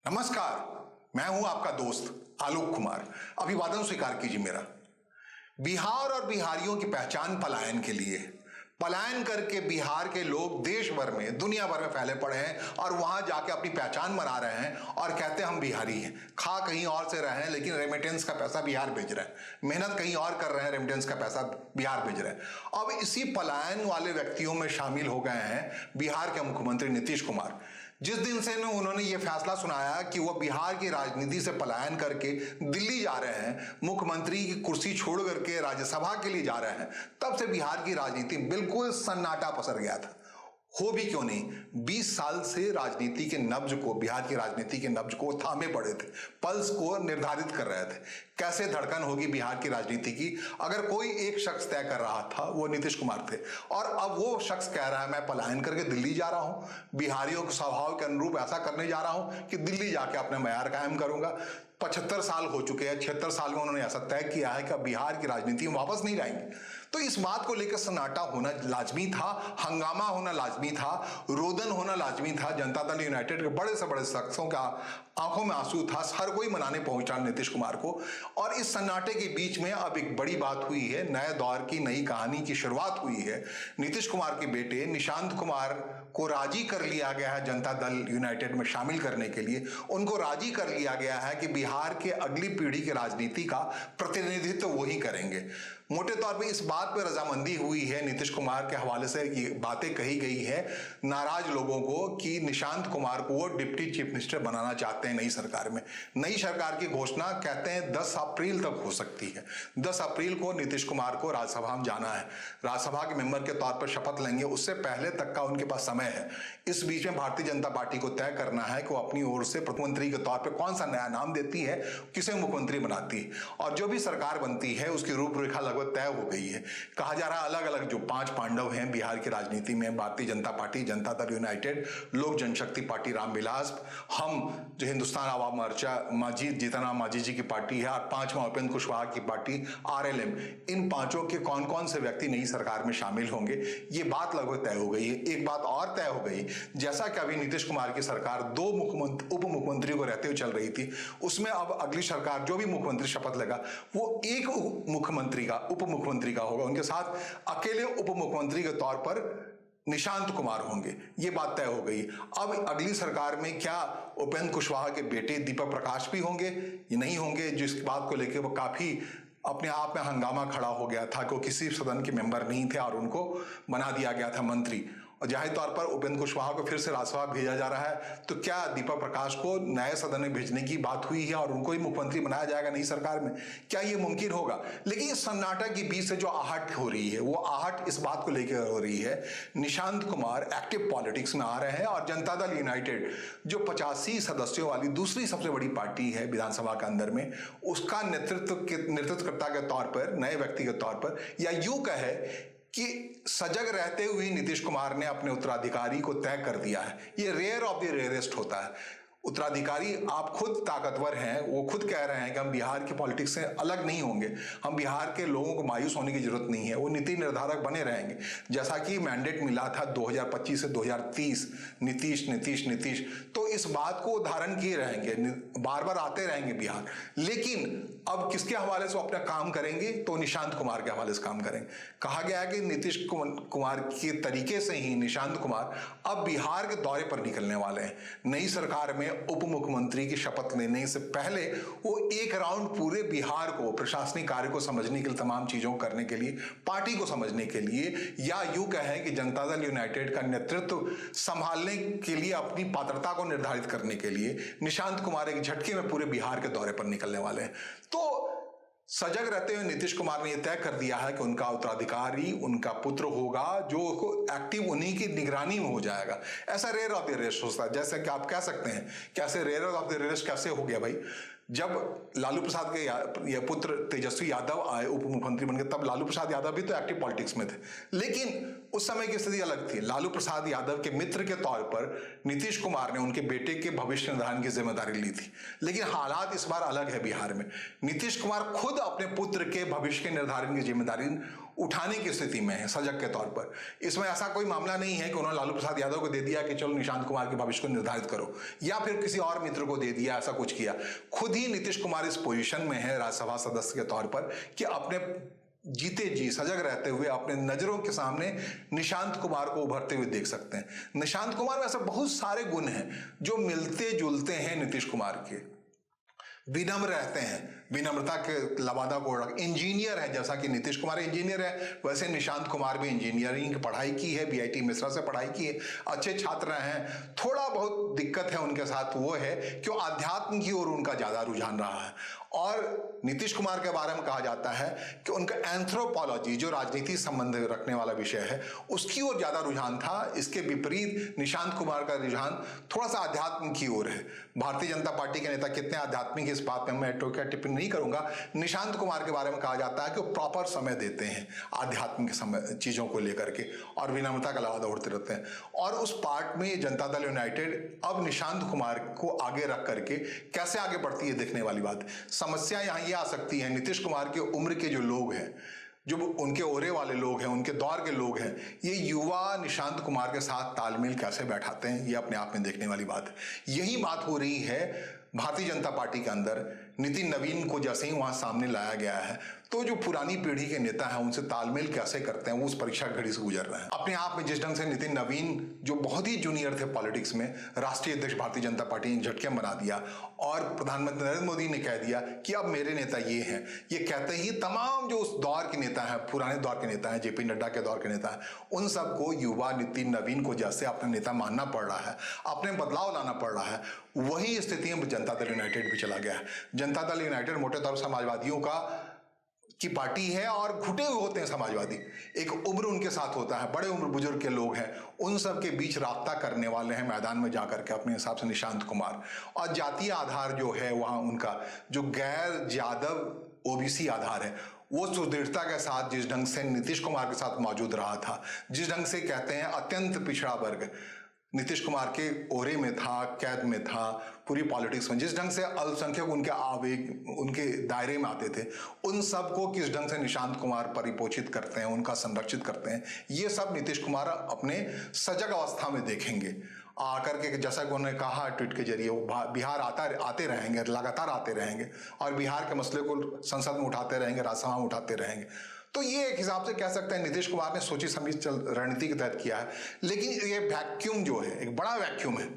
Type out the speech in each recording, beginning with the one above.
नमस्कार, मैं हूं आपका दोस्त आलोक कुमार। अभिवादन स्वीकार कीजिए मेरा। बिहार और बिहारियों की पहचान पलायन के लिए। पलायन करके बिहार के लोग देश भर में, दुनिया भर में फैले पड़े हैं और वहां जाके अपनी पहचान बना रहे हैं और कहते हैं हम बिहारी हैं। खा कहीं और से रहे हैं लेकिन रेमिटेंस का पैसा बिहार भेज रहे हैं, मेहनत कहीं और कर रहे हैं, रेमिटेंस का पैसा बिहार भेज रहे हैं। अब इसी पलायन वाले व्यक्तियों में शामिल हो गए हैं बिहार के मुख्यमंत्री नीतीश कुमार। जिस दिन से उन्होंने ये फैसला सुनाया कि वो बिहार की राजनीति से पलायन करके दिल्ली जा रहे हैं, मुख्यमंत्री की कुर्सी छोड़ करके राज्यसभा के लिए जा रहे हैं, तब से बिहार की राजनीति बिल्कुल सन्नाटा पसर गया था। हो भी क्यों नहीं, 20 साल से राजनीति के नब्ज को, बिहार की राजनीति के नब्ज को थामे पड़े थे, पल्स को निर्धारित कर रहे थे। कैसे धड़कन होगी बिहार की राजनीति की, अगर कोई एक शख्स तय कर रहा था वो नीतीश कुमार थे। और अब वो शख्स कह रहा है मैं पलायन करके दिल्ली जा रहा हूं, बिहारियों के स्वभाव के अनुरूप ऐसा करने जा रहा हूं कि दिल्ली जाके अपने मयार कायम करूंगा। 75 साल हो चुके हैं, 76 साल में उन्होंने ऐसा तय किया है कि बिहार की राजनीति में वापस नहीं आएंगे। तो इस बात को लेकर सन्नाटा होना लाजमी था, हंगामा होना लाजमी था, रोदन होना लाजमी था। जनता दल यूनाइटेड के बड़े से बड़े शख्सों का आंखों में आंसू था, हर कोई मनाने पहुंचा नीतीश कुमार को। और इस सन्नाटे के बीच में अब एक बड़ी बात हुई है, नए दौर की नई कहानी की शुरुआत हुई है। नीतीश कुमार के बेटे निशांत कुमार को राजी कर लिया गया है जनता दल यूनाइटेड में शामिल करने के लिए। उनको राजी कर लिया गया है कि बिहार के अगली पीढ़ी की राजनीति का प्रतिनिधित्व वही करेंगे। मोटे तौर पे इस बात पे रजामंदी हुई है, नीतीश कुमार के हवाले से ये बातें कही गई है नाराज लोगों को कि निशांत कुमार को वो डिप्टी चीफ मिनिस्टर बनाना चाहते हैं नई सरकार में। नई सरकार की घोषणा कहते हैं 10 अप्रैल तक हो सकती है। 10 अप्रैल को नीतीश कुमार को राज्यसभा में जाना है, राज्यसभा के मेंबर के तौर पर शपथ लेंगे, उससे पहले तक का उनके पास समय है। इस बीच में भारतीय जनता पार्टी को तय करना है कि वो अपनी ओर से प्रधानमंत्री के तौर पर कौन सा नया नाम देती है, किसे मुख्यमंत्री बनाती है। और जो भी सरकार बनती है उसकी रूपरेखा तय हो गई है। कहा जा रहा है अलग अलग जो 5 पांडव हैं बिहार की राजनीति में, भारतीय जनता पार्टी, जनता दल यूनाइटेड, लोक जनशक्ति पार्टी रामविलास, हम जो हिंदुस्तान आवाम मोर्चा, मांझी जीतनराम मांझी जी की पार्टी है, और 5वां उपेंद्र कुशवाहा की पार्टी RLM, इन पांचों के कौन कौन से व्यक्ति नई सरकार में शामिल होंगे ये बात लगभग तय हो गई है। एक बात और तय हो गई, जैसा कि अभी नीतीश कुमार की सरकार 2 उप मुख्यमंत्रियों को रहते हुए चल रही थी, उसमें अब अगली सरकार जो भी मुख्यमंत्री शपथ लेगा वो एक मुख्यमंत्री का, उप मुख्यमंत्री का होगा। उनके साथ अकेले उप मुख्यमंत्री के तौर पर निशांत कुमार होंगे, ये बात तय हो गई। अब अगली सरकार में क्या उपेंद्र कुशवाहा के बेटे दीपक प्रकाश भी होंगे या नहीं होंगे, जिस बात को लेकर वो काफी अपने आप में हंगामा खड़ा हो गया था कि वो किसी सदन के मेंबर नहीं थे और उनको बना दिया गया था मंत्री। और जाहिर तौर पर उपेंद्र कुशवाहा को फिर से राज्यसभा भेजा जा रहा है, तो क्या दीपक प्रकाश को नए सदन में भेजने की बात हुई है और उनको ही मुख्यमंत्री बनाया जाएगा नई सरकार में? क्या ये मुमकिन होगा? लेकिन इस सन्नाटा के बीच से जो आहट हो रही है वो आहट इस बात को लेकर हो रही है, निशांत कुमार एक्टिव पॉलिटिक्स में आ रहे हैं और जनता दल यूनाइटेड जो 85 सदस्यों वाली दूसरी सबसे बड़ी पार्टी है विधानसभा के अंदर में, उसका नेतृत्वकर्ता के तौर पर, नए व्यक्ति के तौर पर, या यूं कहे कि सजग रहते हुए नीतीश कुमार ने अपने उत्तराधिकारी को तय कर दिया है। ये रेयर ऑफ द रेयरेस्ट होता है। उत्तराधिकारी आप खुद ताकतवर हैं, वो खुद कह रहे हैं कि हम बिहार की पॉलिटिक्स से अलग नहीं होंगे, हम बिहार के लोगों को मायूस होने की जरूरत नहीं है, वो नीति निर्धारक बने रहेंगे। जैसा कि मैंडेट मिला था 2025 से 2030, नीतीश नीतीश नीतीश, तो इस बात को धारण किए रहेंगे, बार बार आते रहेंगे बिहार। लेकिन अब किसके हवाले से अपना काम करेंगे? तो निशांत कुमार के हवाले से काम करेंगे। कहा गया है कि नीतीश कुमार के तरीके से ही निशांत कुमार अब बिहार के दौरे पर निकलने वाले हैं। नई सरकार में उप मुख्यमंत्री की शपथ लेने से पहले वो एक राउंड पूरे बिहार को, प्रशासनिक कार्य को समझने के लिए, तमाम चीजों को करने के लिए, पार्टी को समझने के लिए, या यूं कहें कि जनता दल यूनाइटेड का नेतृत्व संभालने के लिए, अपनी पात्रता को निर्धारित करने के लिए निशांत कुमार एक झटके में पूरे बिहार के दौरे पर निकलने वाले हैं। तो सजग रहते हुए नीतीश कुमार ने यह तय कर दिया है कि उनका उत्तराधिकारी उनका पुत्र होगा, जो एक्टिव उन्हीं की निगरानी में हो जाएगा। ऐसा रेयर ऑफ द रेयरेस्ट होता है। जैसे कि आप कह सकते हैं कैसे रेयर ऑफ द रेयरेस्ट कैसे हो गया भाई, जब लालू प्रसाद के ये पुत्र तेजस्वी यादव आए उप मुख्यमंत्री बनके, तब लालू प्रसाद यादव भी तो एक्टिव पॉलिटिक्स में थे, लेकिन उस समय की स्थिति अलग थी। लालू प्रसाद यादव के मित्र के तौर पर नीतीश कुमार ने उनके बेटे के भविष्य निर्धारण की जिम्मेदारी ली थी। लेकिन हालात इस बार अलग है बिहार में। नीतीश कुमार खुद अपने पुत्र के भविष्य के निर्धारण की जिम्मेदारी उठाने की स्थिति में है सजग के तौर पर। इसमें ऐसा कोई मामला नहीं है कि उन्होंने लालू प्रसाद यादव को दे दिया कि चलो निशांत कुमार के भविष्य को निर्धारित करो, या फिर किसी और मित्र को दे दिया, ऐसा कुछ किया। खुद ही नीतीश कुमार इस पोजीशन में है राज्यसभा सदस्य के तौर पर कि अपने जीते जी सजग रहते हुए अपने नजरों के सामने निशांत कुमार को उभरते हुए देख सकते हैं। निशांत कुमार में ऐसे बहुत सारे गुण हैं जो मिलते जुलते हैं नीतीश कुमार के। विनम्र रहते हैं, विनम्रता के लबादा को इंजीनियर है, जैसा कि नीतीश कुमार इंजीनियर है वैसे निशांत कुमार भी इंजीनियरिंग की पढ़ाई की है, बीआईटी मिश्रा से पढ़ाई की है, अच्छे छात्र हैं। थोड़ा बहुत दिक्कत है उनके साथ, वो है कि अध्यात्म की ओर उनका ज्यादा रुझान रहा है। और नीतीश कुमार के बारे में कहा जाता है कि उनका एंथ्रोपोलॉजी, जो राजनीति संबंध रखने वाला विषय है, उसकी ओर ज्यादा रुझान था। इसके विपरीत निशांत कुमार का रुझान थोड़ा सा अध्यात्म की ओर है। भारतीय जनता पार्टी के नेता कितने आध्यात्मिक, इस बात में मैं टोका टिप्पणी नहीं करूंगा। निशांत कुमार के बारे में कहा जाता है कि वो प्रॉपर समय देते हैं आध्यात्मिक समय चीजों को लेकर के, और विनम्रता का लवादा उड़ते रहते हैं। और उस पार्ट में जनता दल यूनाइटेड अब निशांत कुमार को आगे रख करके कैसे आगे बढ़ती है देखने वाली बात। समस्या यहाँ ये आ सकती है, नीतीश कुमार की उम्र के जो लोग हैं, जो उनके ओरे वाले लोग हैं, उनके दौर के लोग हैं, ये युवा निशांत कुमार के साथ तालमेल कैसे बैठाते हैं, ये अपने आप में देखने वाली बात है। यही बात हो रही है भारतीय जनता पार्टी के अंदर। नितिन नवीन को जैसे ही वहां सामने लाया गया है, तो जो पुरानी पीढ़ी के नेता हैं उनसे तालमेल कैसे करते हैं, वो उस परीक्षा घड़ी से गुजर रहे हैं। अपने आप में जिस ढंग से नितिन नवीन, जो बहुत ही जूनियर थे पॉलिटिक्स में, राष्ट्रीय अध्यक्ष भारतीय जनता पार्टी ने झटके बना दिया, और प्रधानमंत्री नरेंद्र मोदी ने कह दिया कि अब मेरे नेता ये हैं। ये कहते ही तमाम जो उस दौर के नेता हैं, पुराने दौर के नेता हैं, जेपी नड्डा के दौर के नेता हैं, उन सबको युवा नितिन नवीन को जैसे अपना नेता मानना पड़ रहा है, अपने बदलाव लाना पड़ रहा है, वही स्थिति में जनता दल यूनाइटेड भी चला गया है। जनता दल यूनाइटेड मोटे तौर पर समाजवादियों की पार्टी है, और घुटे हुए होते हैं समाजवादी। एक उम्र उनके साथ होता है, बड़े उम्र बुजुर्ग के लोग हैं, उन सब के बीच राब्ता करने वाले हैं मैदान में जाकर के अपने हिसाब से निशांत कुमार। और जातीय आधार जो है वहां उनका, जो गैर यादव ओबीसी आधार है, वो सुदृढ़ता के साथ जिस ढंग से नीतीश कुमार के साथ मौजूद रहा था, जिस ढंग से कहते हैं अत्यंत पिछड़ा वर्ग नीतीश कुमार के ओरे में था, कैद में था, पूरी पॉलिटिक्स में, जिस ढंग से अल्पसंख्यक उनके आवेग उनके दायरे में आते थे, उन सब को किस ढंग से निशांत कुमार परिपोषित करते हैं, उनका संरक्षित करते हैं, ये सब नीतीश कुमार अपने सजग अवस्था में देखेंगे आकर के। जैसा कि उन्होंने कहा ट्वीट के जरिए, वो बिहार आते रहेंगे, लगातार आते रहेंगे, और बिहार के मसले को संसद में उठाते रहेंगे, राज्यसभा में उठाते रहेंगे। तो ये एक हिसाब से कह सकते हैं नीतीश कुमार ने सोची समझी रणनीति के तहत किया है। लेकिन ये वैक्यूम जो है, एक बड़ा वैक्यूम है।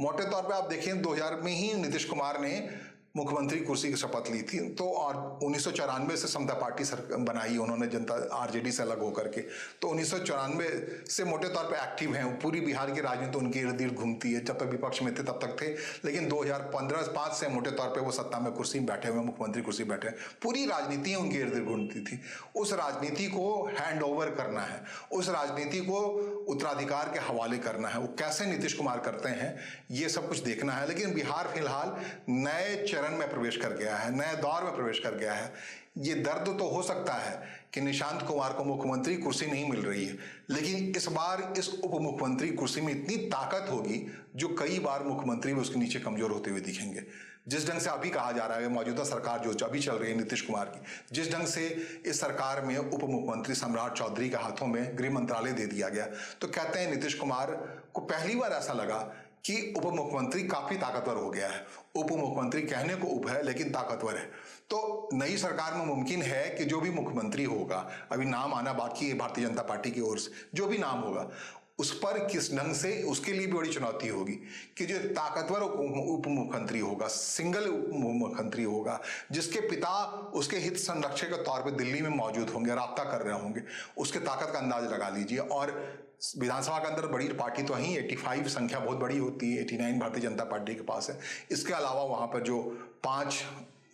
मोटे तौर पे आप देखें 2000 में ही नीतीश कुमार ने मुख्यमंत्री कुर्सी की शपथ ली थी, तो और 1994 से समता पार्टी बनाई उन्होंने, जनता आरजेडी से अलग होकर के। तो 1994 से मोटे तौर पे एक्टिव हैं, पूरी बिहार की राजनीति उनके इर्द गिर्द घूमती है। जब तक विपक्ष में थे तब तक थे, लेकिन 2015-5 से मोटे तौर पे वो सत्ता में कुर्सी बैठे हुए, मुख्यमंत्री कुर्सी बैठे, पूरी राजनीति उनके इर्द गिर्द घूमती थी। उस राजनीति को हैंड ओवर करना है, उस राजनीति को उत्तराधिकार के हवाले करना है। वो कैसे नीतीश कुमार करते हैं, ये सब कुछ देखना है। लेकिन बिहार फिलहाल नए चरण में प्रवेश कर गया है, नए दौर में प्रवेश कर गया है। ये दर्द तो हो सकता है कि निशांत कुमार को मुख्यमंत्री कुर्सी नहीं मिल रही है, लेकिन इस बार इस उप मुख्यमंत्री कुर्सी में इतनी ताकत होगी जो कई बार मुख्यमंत्री भी उसके नीचे कमजोर होते हुए दिखेंगे। जिस ढंग से अभी कहा जा रहा है, मौजूदा सरकार जो अभी चल रही है नीतीश कुमार की, जिस ढंग से इस सरकार में उप मुख्यमंत्री सम्राट चौधरी के हाथों में गृह मंत्रालय दे दिया गया, तो कहते हैं नीतीश कुमार को पहली बार ऐसा लगा कि उप मुख्यमंत्री काफी ताकतवर हो गया है। उप मुख्यमंत्री कहने को उप है, लेकिन ताकतवर है। तो नई सरकार में मुमकिन है कि जो भी मुख्यमंत्री होगा, अभी नाम आना बाकी है भारतीय जनता पार्टी की ओर से, जो भी नाम होगा उस पर किस ढंग से, उसके लिए भी बड़ी चुनौती होगी कि जो ताकतवर उप मुख्यमंत्री होगा, सिंगल उप मुख्यमंत्री होगा, जिसके पिता उसके हित संरक्षक के तौर पर दिल्ली में मौजूद होंगे, राब्ता कर रहे होंगे, उसके ताकत का अंदाज लगा लीजिए। और विधानसभा के अंदर बड़ी पार्टी तो ही 85 संख्या बहुत बड़ी होती है, 89 भारतीय जनता पार्टी के पास है। इसके अलावा वहां पर जो 5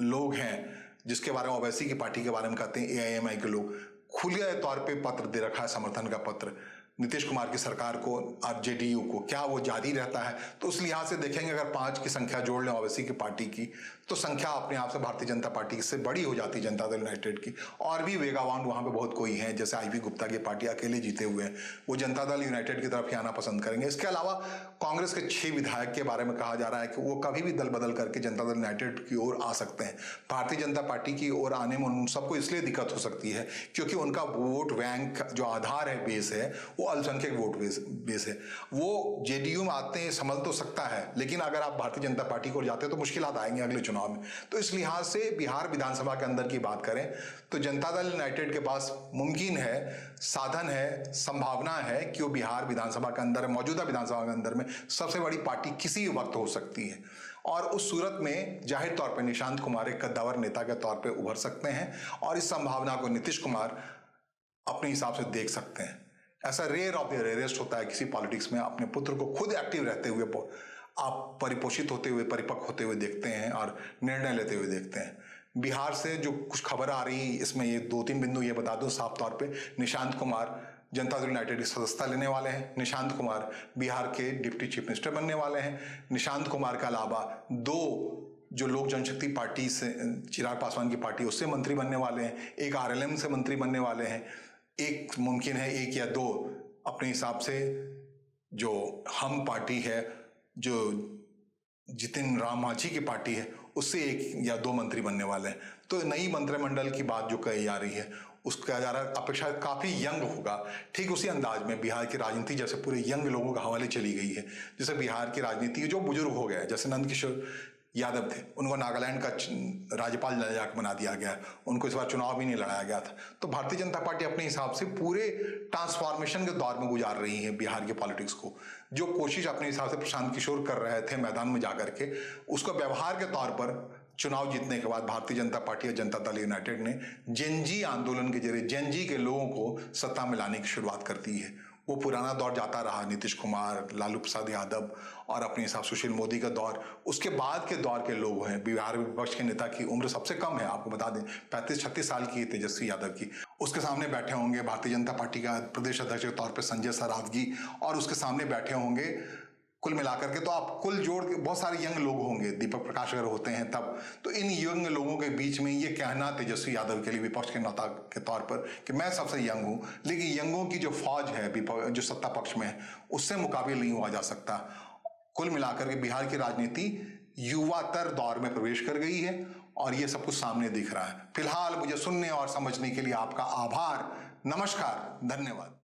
लोग हैं जिसके बारे में ओवैसी की पार्टी के बारे में कहते हैं, AIMI के लोग, खुले तौर पे पत्र दे रखा है, समर्थन का पत्र। नीतीश कुमार की सरकार को और जेडीयू को, क्या वो जारी रहता है? तो उस लिहाज से देखेंगे, अगर 5 की संख्या जोड़ लें ओवैसी की पार्टी की, तो संख्या अपने आप से भारतीय जनता पार्टी से बड़ी हो जाती है, जनता दल यूनाइटेड की। और भी वेगावान वहां पे बहुत कोई हैं, जैसे आईवी गुप्ता की पार्टी अकेले जीते हुए हैं, वो जनता दल यूनाइटेड की तरफ ही आना पसंद करेंगे। इसके अलावा कांग्रेस के 6 विधायक के बारे में कहा जा रहा है कि वो कभी भी दल बदल करके जनता दल यूनाइटेड की ओर आ सकते हैं। भारतीय जनता पार्टी की ओर आने में उन सबको इसलिए दिक्कत हो सकती है क्योंकि उनका वोट बैंक जो आधार है, बेस है, वो अल्पसंख्यक वोट बेस है। वो जेडीयू में आते हैं, समझ तो सकता है, लेकिन अगर आप भारतीय जनता पार्टी को जाते हैं तो मुश्किलात आएंगे अगले चुनाव में। तो इस लिहाज से बिहार विधानसभा के अंदर की बात करें तो जनता दल यूनाइटेड के पास मुमकिन है, साधन है, संभावना है कि वो बिहार विधानसभा के अंदर, मौजूदा विधानसभा के अंदर में सबसे बड़ी पार्टी किसी वक्त हो सकती है। और उस सूरत में जाहिर तौर पर निशांत कुमार एक कद्दावर नेता के तौर पे उभर सकते हैं और इस संभावना को नीतीश कुमार अपने हिसाब से देख सकते हैं। ऐसा रेयर ऑफ द रेयरेस्ट होता है किसी पॉलिटिक्स में अपने पुत्र को खुद एक्टिव रहते हुए आप परिपोषित होते हुए, परिपक्व होते हुए देखते हैं और निर्णय लेते हुए देखते हैं। बिहार से जो कुछ खबर आ रही है, इसमें ये 2-3 बिंदु ये बता दूं साफ तौर पे। निशांत कुमार जनता दल यूनाइटेड की सदस्यता लेने वाले हैं। निशांत कुमार बिहार के डिप्टी चीफ मिनिस्टर बनने वाले हैं। निशांत कुमार के अलावा 2 जो लोक जनशक्ति पार्टी से, चिराग पासवान की पार्टी, उससे मंत्री बनने वाले हैं। एक आरएलएम से मंत्री बनने वाले हैं। एक मुमकिन है 1 या 2 अपने हिसाब से जो हम पार्टी है, जो जितिन राम मांझी की पार्टी है, उससे 1 या 2 मंत्री बनने वाले हैं। तो नई मंत्रिमंडल की बात जो कही जा रही है उसका जा रहा अपेक्षा काफी यंग होगा। ठीक उसी अंदाज में बिहार की राजनीति जैसे पूरे यंग लोगों के हवाले चली गई है। जैसे बिहार की राजनीति जो बुजुर्ग हो गए, जैसे नंदकिशोर यादव थे, उनको नागालैंड का राज्यपाल बना दिया गया, उनको इस बार चुनाव भी नहीं लड़ाया गया था। तो भारतीय जनता पार्टी अपने हिसाब से पूरे ट्रांसफॉर्मेशन के दौर में गुजार रही है बिहार के पॉलिटिक्स को। जो कोशिश अपने हिसाब से प्रशांत किशोर कर रहे थे मैदान में जाकर के, उसको व्यवहार के तौर पर चुनाव जीतने के बाद भारतीय जनता पार्टी और जनता दल यूनाइटेड ने जेनजी आंदोलन के जरिए जेनजी के लोगों को सत्ता में लाने की शुरुआत कर दी है। वो पुराना दौर जाता रहा, नीतीश कुमार, लालू प्रसाद यादव और अपने हिसाब सुशील मोदी का दौर। उसके बाद के दौर के लोग हैं। बिहार विपक्ष के नेता की उम्र सबसे कम है, आपको बता दें 35-36 साल की तेजस्वी यादव की। उसके सामने बैठे होंगे भारतीय जनता पार्टी का प्रदेश अध्यक्ष के तौर पर संजय सरावगी, और उसके सामने बैठे होंगे कुल मिलाकर के, तो आप कुल जोड़ के बहुत सारे यंग लोग होंगे। दीपक प्रकाश अगर होते हैं तब, तो इन यंग लोगों के बीच में ये कहना तेजस्वी यादव के लिए विपक्ष के नेता के तौर पर कि मैं सबसे यंग हूं, लेकिन यंगों की जो फौज है जो सत्ता पक्ष में है, उससे मुकाबला नहीं हुआ जा सकता। कुल मिलाकर के बिहार की राजनीति युवातर दौर में प्रवेश कर गई है और ये सब कुछ सामने दिख रहा है। फिलहाल मुझे सुनने और समझने के लिए आपका आभार। नमस्कार, धन्यवाद।